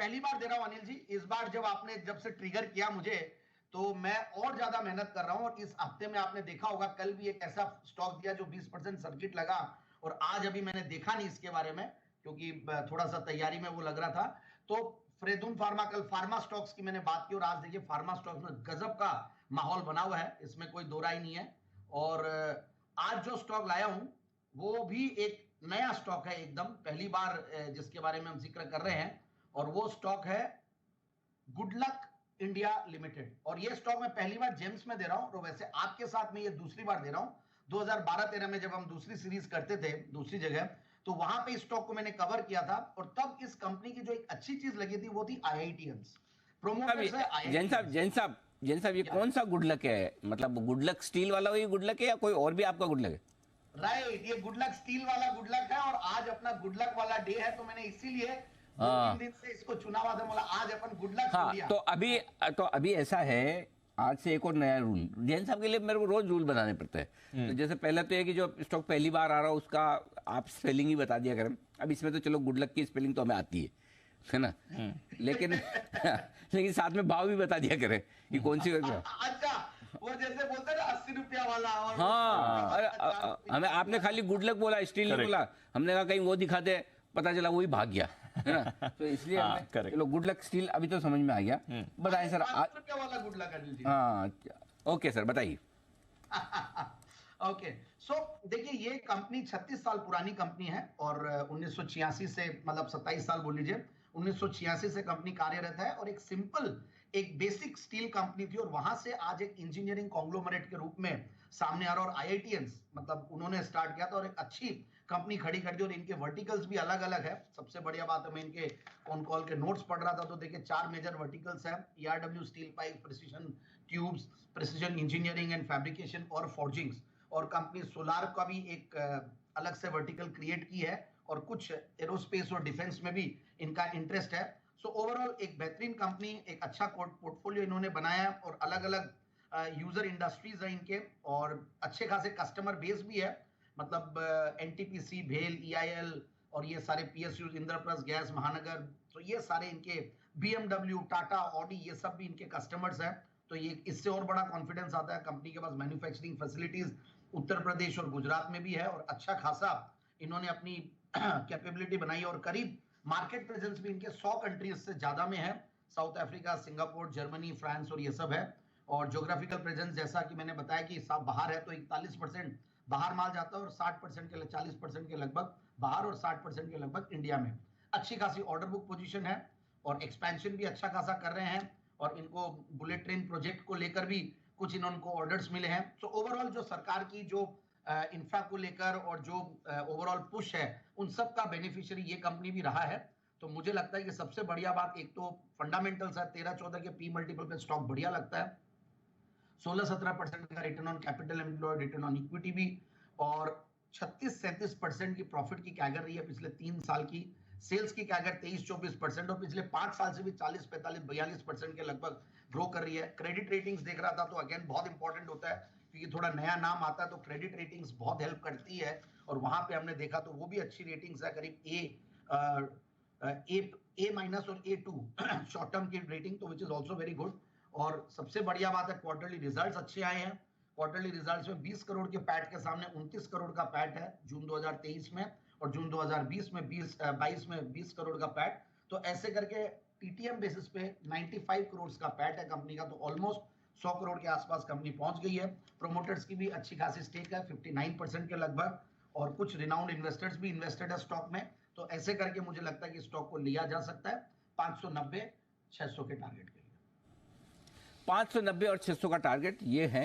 पहली बार दे रहा हूं अनिल जी। इस बार जब से ट्रिगर किया मुझे, तो मैं और ज्यादा मेहनत कर रहा हूं। और इस हफ्ते में आपने देखा होगा, कल भी एक ऐसा स्टॉक दिया जो 20% सर्किट लगा, और आज अभी मैंने देखा नहीं इसके बारे में, क्योंकि थोड़ा सा तैयारी में वो लग रहा था। तो फ्रेदुन फार्मा, कल फार्मा स्टॉक्स की मैंने बात की, और आज देखिए फार्मा स्टॉक्स में गजब का माहौल बना हुआ है, इसमें कोई दो राय नहीं है। और आज जो स्टॉक लाया हूं वो भी एक नया स्टॉक है, एकदम पहली बार जिसके बारे में हम जिक्र कर रहे हैं, और वो स्टॉक है गुडलक इंडिया लिमिटेड। और ये स्टॉक मैं पहली बार जेम्स में दे रहा हूं, और वैसे आपके साथ में ये दूसरी बार दे रहा हूं। 2012-13 में जब हम दूसरी सीरीज करते थे दूसरी जगह, तो वहां पे इस स्टॉक को मैंने कवर किया था, और तब इस कंपनी की जो एक अच्छी चीज लगी थी वो थी आईआईटीएंस प्रोमोटर्स है जैन साहब IITians। जैन साहब जैन साहब, ये कौन सा गुडलक है? मतलब गुडलक स्टील वाला वही गुडलक है या कोई और भी आपका गुडलक है? राइट, ये गुडलक स्टील वाला गुडलक है, और आज अपना गुडलक वाला डे है, तो मैंने इसीलिए दो तीन हाँ दिन से इसको चुना हुआ था, बोला आज अपन गुडलक हाँ, लिया। तो अभी ऐसा है, आज से एक और नया रूल जैन साहब के लिए मेरे को रोज रूल बनाने पड़ते हैं। तो जैसे पहले तो ये कि जो स्टॉक पहली बार आ रहा है उसका आप स्पेलिंग ही बता दिया करें। अब इसमें तो चलो गुडलक की स्पेलिंग तो हमें आती है ना, लेकिन लेकिन साथ में भाव भी बता दिया करें कि कौन सी। अच्छा, वो जैसे बोलते हैं ना 80 रुपया वाला, और हाँ, अरे हमें आपने खाली गुडलक बोला, स्टील नहीं बोला। हमने कहा कहीं वो दिखाते, पता चला वही भाग गया, है ना। तो इसलिए हमने चलो गुडलक स्टील अभी तो समझ में आ गया। बताएं सर। 5 रुपया वाला गुडलक अनिल जी। हाँ, ओके सर, बताइए। ओके, सो देखिए, ये कंपनी 36 साल पुरानी कंपनी है, और 1986 से, मतलब 27 साल बोल लीजिए, 1986 से कंपनी कार्यरत है, और एक सिंपल, एक बेसिक स्टील कंपनी थी, और वहां से आज एक इंजीनियरिंग कॉन्ग्लोमरेट के रूप में सामने आ रहा। और आईआईटीएंस मतलब उन्होंने स्टार्ट किया था, और एक अच्छी कंपनी खड़ी कर दी, और इनके वर्टिकल्स भी अलग अलग है। सबसे बढ़िया बात है, मैं इनके कॉन कॉल के नोट्स पढ़ रहा था, तो देखिए 4 मेजर वर्टिकल्स है: ERW steel pipe, precision tubes, precision engineering and fabrication, और फोर्जिंग्स। और कंपनी सोलार का भी एक अलग से वर्टिकल क्रिएट की है, और कुछ एरोस्पेस और डिफेंस में भी इनका इंटरेस्ट है। सो ओवरऑल एक बेहतरीन कंपनी, एक अच्छा पोर्टफोलियो इन्होंने बनाया है, और अलग अलग यूजर इंडस्ट्रीज है इनके, और अच्छे खासे कस्टमर बेस भी है। मतलब एनटीपीसी, भेल, ईआईएल, और ये सारे पीएसयू, इंद्रप्रस्थ गैस, महानगर, तो ये सारे इनके, बीएमडब्ल्यू, टाटा, ऑडी, ये सब भी इनके कस्टमर्स हैं। तो ये इससे और बड़ा कॉन्फिडेंस आता है, कंपनी के पास मैन्युफैक्चरिंग फैसिलिटीज उत्तर प्रदेश और गुजरात में भी है, और अच्छा खासा इन्होंने अपनी कैपेबिलिटी बनाई, और करीब मार्केट प्रेजेंस भी इनके 100 कंट्रीज से ज्यादा में है। South Africa, Singapore, Germany, France, और ये सब है। और ज्योग्राफिकल प्रेजेंस, जैसा कि मैंने बताया कि सब बाहर है, तो 41% बाहर माल जाता है, और 60% के 40% के लगभग बाहर, और 60% के लगभग इंडिया में। अच्छी खासी ऑर्डर बुक पोजीशन है, और एक्सपेंशन भी अच्छा खासा कर रहे हैं, और इनको बुलेट ट्रेन प्रोजेक्ट को लेकर भी कुछ इनको ऑर्डर्स मिले हैं। तो ओवरऑल जो सरकार की जो इंफ्रा को लेकर और जो ओवरऑल पुश है, उन सब का बेनिफिशियरी ये कंपनी भी रहा है। तो मुझे लगता है कि सबसे बढ़िया बात, एक तो फंडामेंटल्स है, 13-14 के पी मल्टीपल पे स्टॉक बढ़िया लगता है, 16-17% का return on capital employed, return on equity भी, और 36-37% की प्रॉफिट की कैगर रही है पिछले 3 साल की। सेल्स की कैगर 23-24%, और पिछले 5 साल से भी 40-45-42% के लगभग ग्रो कर रही है। क्रेडिट रेटिंग्स देख रहा था, तो अगेन बहुत इंपॉर्टेंट होता है, क्योंकि थोड़ा नया नाम आता है तो क्रेडिट रेटिंग्स बहुत हेल्प करती है, और वहां पे हमने देखा तो वो भी अच्छी रेटिंग्स है, करीब ए माइनस और A2 शॉर्ट टर्म की रेटिंग, तो which is also very good. और सबसे बढ़िया बात है, क्वार्टरली रिजल्ट्स अच्छे आए हैं। क्वार्टरली रिजल्ट्स में 20 करोड़ के पैट के सामने 29 करोड़ का पैट है जून 2023 में, और जून 2020 में 22 में 20 करोड़ का पैट। तो ऐसे करके टीटीएम बेसिस पे 95 करोड़ का पैट है कंपनी का, तो ऑलमोस्ट 100 करोड़ के आसपास कंपनी पहुंच गई है। प्रोमोटर्स की भी अच्छी खासी स्टेक है, 59% के लगभग, और कुछ रिनाउंड इन्वेस्टर्स भी इन्वेस्टेड है स्टॉक में। तो ऐसे करके मुझे लगता है कि स्टॉक को लिया जा सकता है 590-600 के टारगेट के लिए। 590 और 600 का टारगेट ये है।